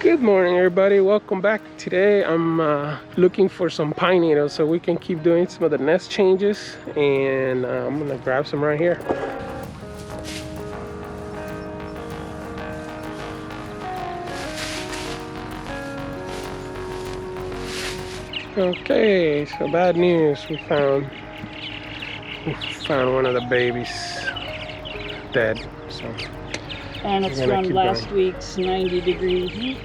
Good morning, everybody. Welcome back. Today I'm looking for some pine needles so we can keep doing some of the nest changes, and I'm gonna grab some right here. Okay, so bad news. We found one of the babies dead. So and it's from last week's 90-degree heat.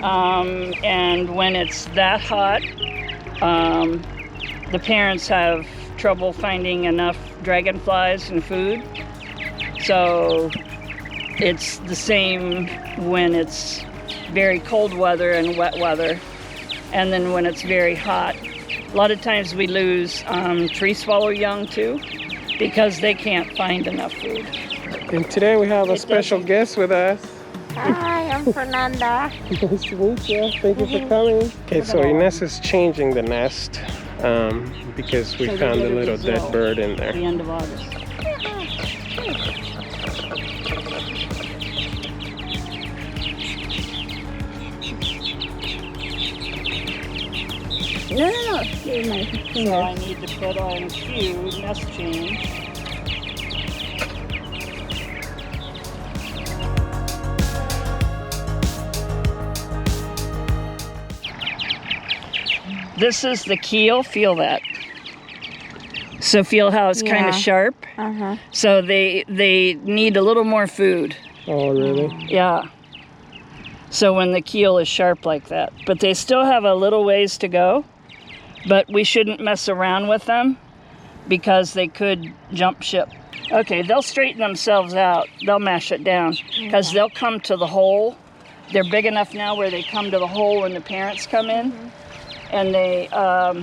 And when it's that hot, the parents have trouble finding enough dragonflies and food. So it's the same when it's very cold weather and wet weather. And then when it's very hot, a lot of times we lose tree swallow young too, because they can't find enough food. And today we have a special guest with us. Hi, I'm Fernanda. Nice to meet you. Thank you for coming. Okay, so Ines is changing the nest because we found a little dead bird in there. At the end of August. No. Here's my So finger. I need to put on a few nest change. This is the keel, feel that. So feel how it's kind of sharp. So they need a little more food. Oh, really? Yeah. So when the keel is sharp like that. But they still have a little ways to go. But we shouldn't mess around with them because they could jump ship. Okay, they'll straighten themselves out. They'll mash it down because they'll come to the hole. They're big enough now where they come to the hole when the parents come in. And they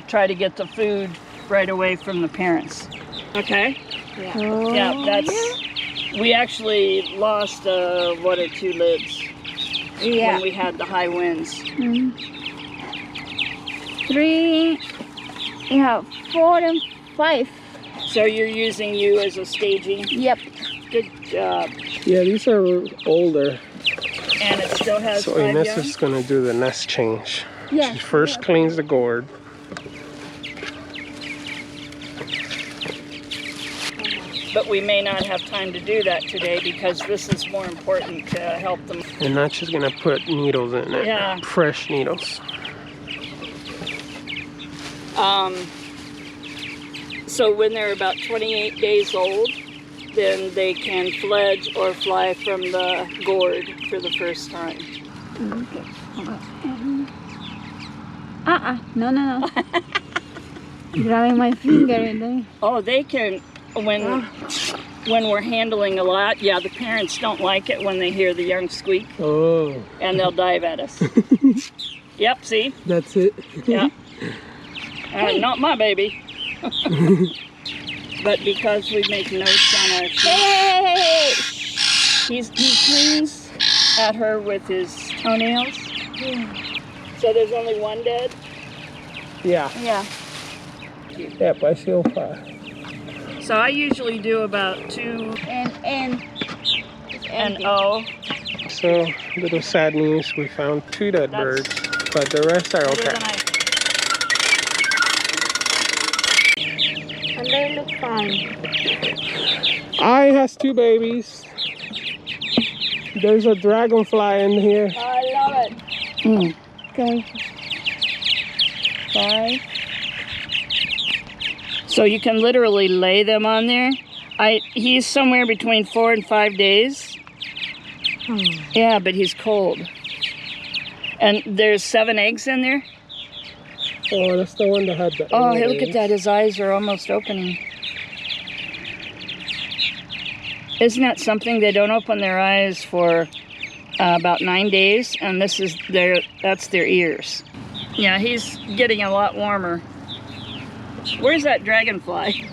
try to get the food right away from the parents. Okay? Yeah. Yeah, that's... We actually lost one or two lids when we had the high winds. 3, 4 and 5. So you're using you as a staging? Yep. Good job. Yeah, these are older. And it still has So 5 Ines young? is gonna do the nest change. Yeah. She first cleans the gourd. But we may not have time to do that today because this is more important to help them. And now she's gonna put needles in it. Yeah. Fresh needles. So when they're about 28 days old, then they can fledge or fly from the gourd for the first time. No. Grabbing my finger and then... Oh, they can, when we're handling a lot, yeah, the parents don't like it when they hear the young squeak, Oh. and they'll dive at us. Yep, see? That's it. Yeah. Not my baby. But because we make notes on our sheet, Hey! he cleans at her with his toenails. So there's only one dead? Yeah. Yeah. Yep, I feel fine. So I usually do about 2 And O. So, little sad news, we found 2 dead birds, but the rest are Better okay. than and they look fine. I has 2 babies. There's a dragonfly in here. I love it. Okay. 5. So you can literally lay them on there. He's somewhere between 4 and 5 days. Yeah, but he's cold. And there's 7 eggs in there. Oh, that's the one that had the Oh, eggs. look at that. His eyes are almost opening. Isn't that something? They don't open their eyes for about 9 days, and that's their ears. Yeah, he's getting a lot warmer. Where's that dragonfly?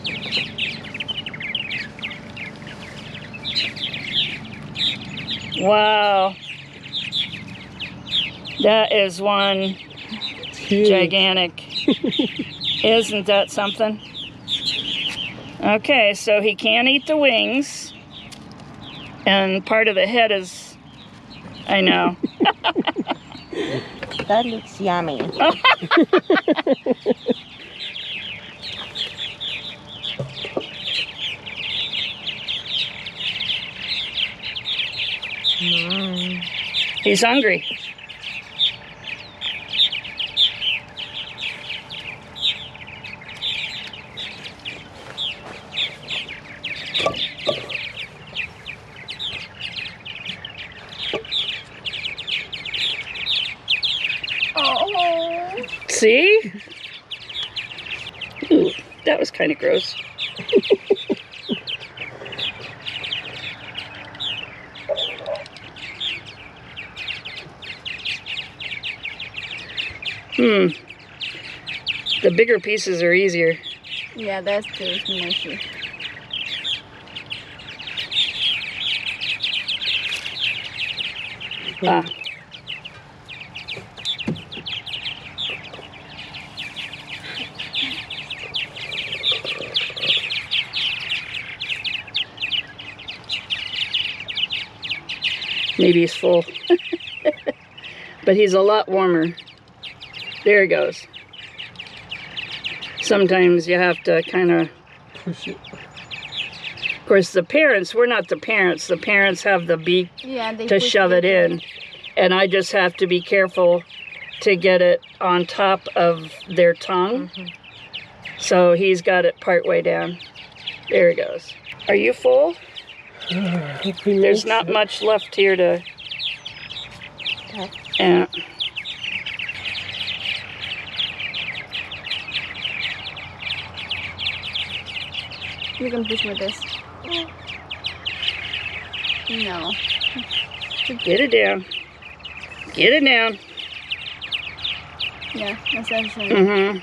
Wow. That is one gigantic. Isn't that something? Okay, so he can't eat the wings. And part of the head is, I know. That looks yummy. He's hungry. Oh. See? Ooh, that was kind of gross. The bigger pieces are easier. Yeah, that's too mushy. Ah. Maybe he's full. But he's a lot warmer. There he goes. Sometimes you have to kind of Push it. Of course, the parents, we're not the parents. The parents have the beak Yeah, they to push shove it in. And I just have to be careful to get it on top of their tongue. So he's got it part way down. There he goes. Are you full? There's not much left here to... Yeah. You can push with this. No. Get it down. Get it down. Yeah, that's actually. Mm-hmm.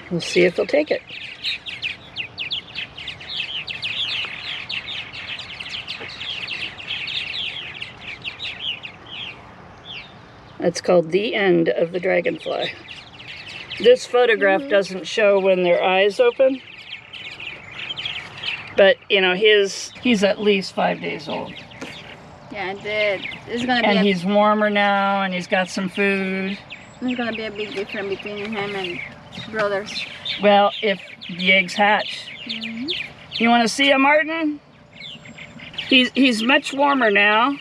We'll see if they'll take it. That's called the end of the dragonfly. This photograph doesn't show when their eyes open. But, you know, he's at least 5 days old. Yeah, it's gonna be. And he's warmer now, and he's got some food. There's gonna be a big difference between him and brothers. Well, if the eggs hatch. You want to see him, Martin? He's much warmer now.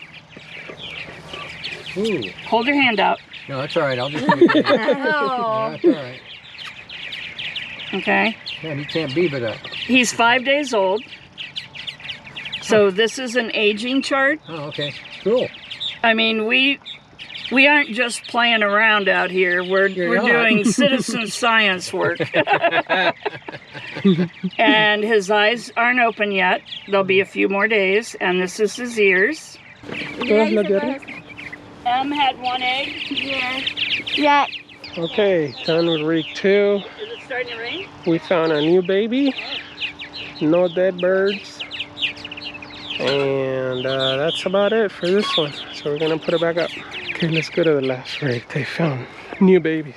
Ooh. Hold your hand out. No, that's all right. I'll just do it. Oh. That's all right. Okay. Man, he can't be but a... He's 5 days old. So this is an aging chart. Oh, okay. Cool. I mean, we aren't just playing around out here. We're doing citizen science work. And his eyes aren't open yet. There'll be a few more days. And this is his ears. M had one egg. Yeah. Yeah. Okay, done with rig 2. Is it starting to rain? We found a new baby. No dead birds. And that's about it for this one. So we're gonna put it back up. Okay, let's go to the last rig. They found new babies.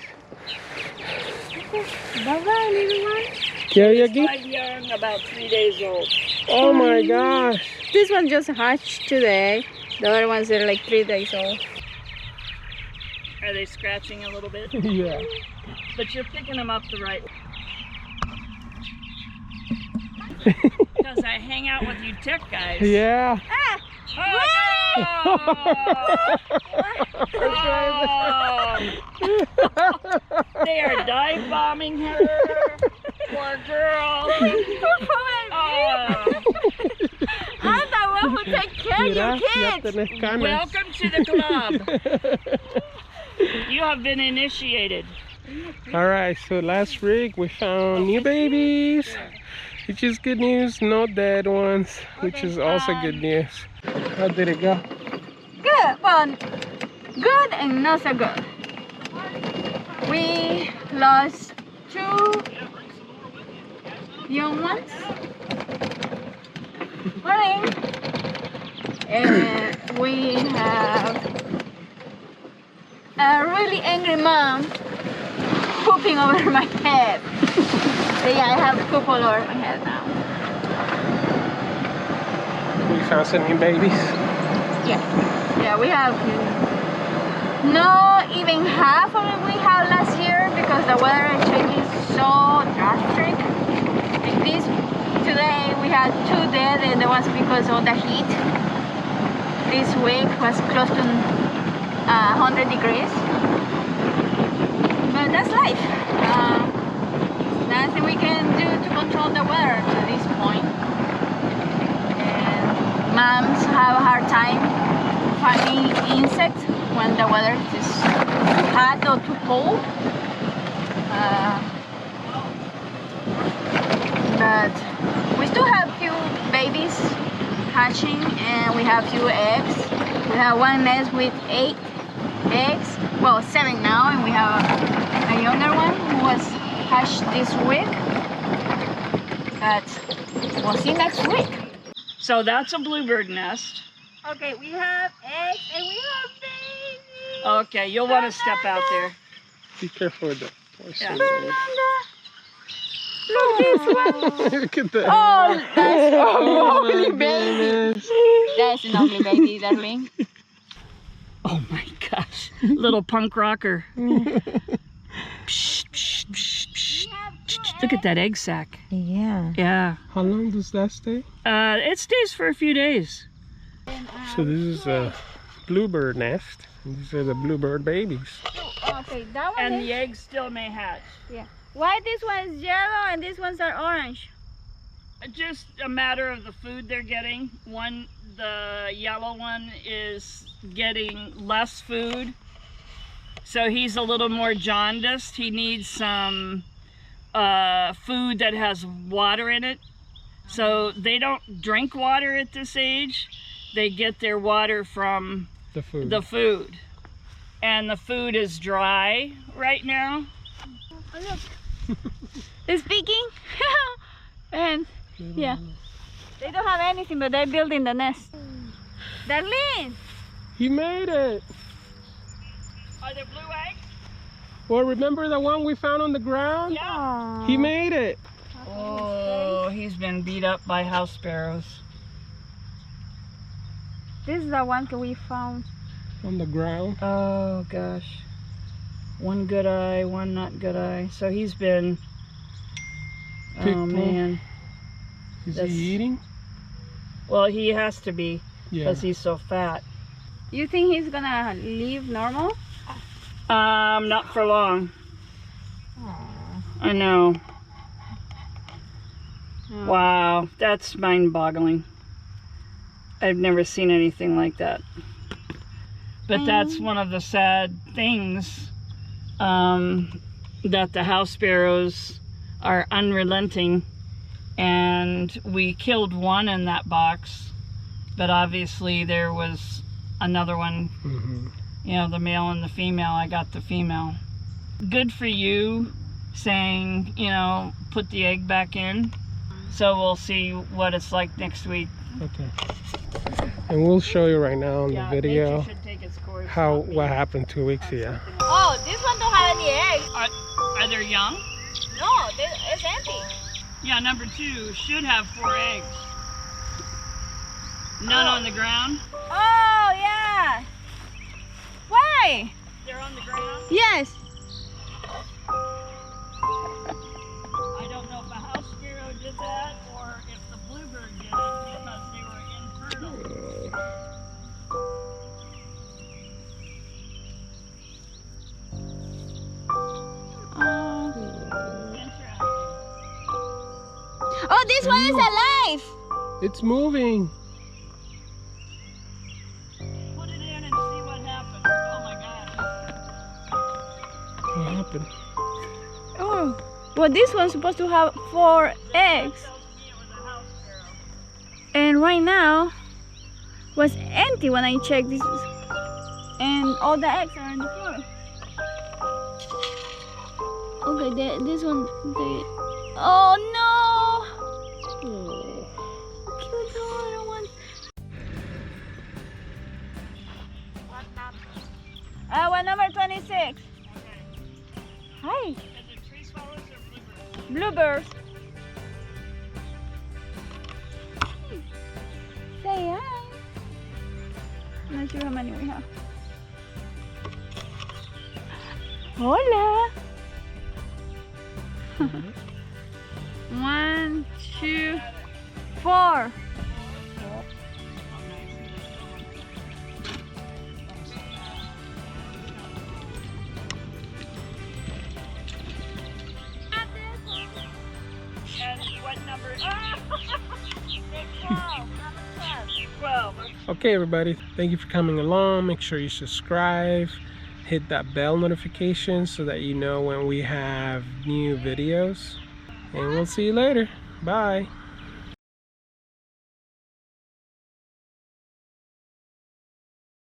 Bye-bye, little one. Yagi? 5 young, about 3 days old. Oh my gosh. This one just hatched today. The other ones are like 3 days old. Are they scratching a little bit? Yeah. But you're picking them up the right way. Because I hang out with you tech guys. Yeah. They are dive bombing her. Poor girl. I'm the one who takes care of your kids. Welcome to the club. You have been initiated. Alright, so last rig we found new babies, which is good news. No dead ones, which is also good news. How did it go? Good, well, good and not so good. We lost 2 young ones. Morning. And we have a really angry mom pooping over my head. So yeah, I have poop all over my head now. We found some new babies. Yeah, we have not even half of it we had last year because the weather changes so drastic. Like this, today we had 2 dead and it was because of the heat. This week was close to 100 degrees. But that's life. Nothing we can do to control the weather to this point. And moms have a hard time finding insects when the weather is too hot or too cold. But we still have few babies hatching and we have few eggs. We have one nest with 8 eggs, well 7 now, and we have a younger one who was hatched this week. But we'll see next week. So that's a bluebird nest. Okay, we have eggs and we have babies. Okay, you'll want to step out there. Be careful with that. Yeah. Fernanda, look this one. Look at that. Oh, that's a Oh ugly my baby. goodness. That's an ugly baby, darling. Oh my gosh, little punk rocker. Look at that egg sac. Yeah. Yeah. How long does that stay? It stays for a few days. So this is a bluebird nest. And these are the bluebird babies. Okay, that one And is... the eggs still may hatch. Yeah. Why this one is yellow and these ones are orange? Just a matter of the food they're getting. The yellow one is getting less food. So he's a little more jaundiced. He needs some food that has water in it. So they don't drink water at this age. They get their water from The food. the food. And the food is dry right now. Oh, look. They're speaking. And yeah. They don't have anything, but they're building the nest. Darlene! He made it. Are there blue eggs? Well, remember the one we found on the ground? Yeah. He made it. Oh, he's been beat up by house sparrows. This is the one that we found. On the ground. Oh gosh. One good eye, one not good eye. So he's been, Picked oh on. man. Is That's- he eating? Well, he has to be Yeah. because he's so fat. You think he's gonna leave normal? Not for long. I know. Wow, that's mind-boggling. I've never seen anything like that. But that's one of the sad things, that the house sparrows are unrelenting, and we killed one in that box, but obviously there was another one, you know, the male and the female. I got the female. Good for you saying, you know, put the egg back in. So we'll see what it's like next week. Okay. And we'll show you right now on the video nature should take its course, how not me. what happened 2 weeks ago. Oh, this one don't have any eggs. Are they young? No, it's empty. Yeah, number 2 should have 4 eggs. None on the ground? Oh, yeah. Why? They're on the ground? Yes. I don't know if a house sparrow did that or if the bluebird did it because they were infertile. Interesting. Oh, this one is alive. It's moving. Put it in and see what happens. Oh my gosh. What happened? Oh, well, this one's supposed to have 4 eggs. Tells me it was a house sparrow. And right now was empty when I checked this. And all the eggs are on the floor. Okay, this one. Oh no! Cute little one. One number 26. Hi. Is it tree swallows or bluebirds? Bluebirds. Say hi. I'm not sure how many we have. Hola. 1, 2, 4. And what number? 12. Okay, everybody, thank you for coming along. Make sure you subscribe, hit that bell notification so that you know when we have new videos, and we'll see you later. Bye.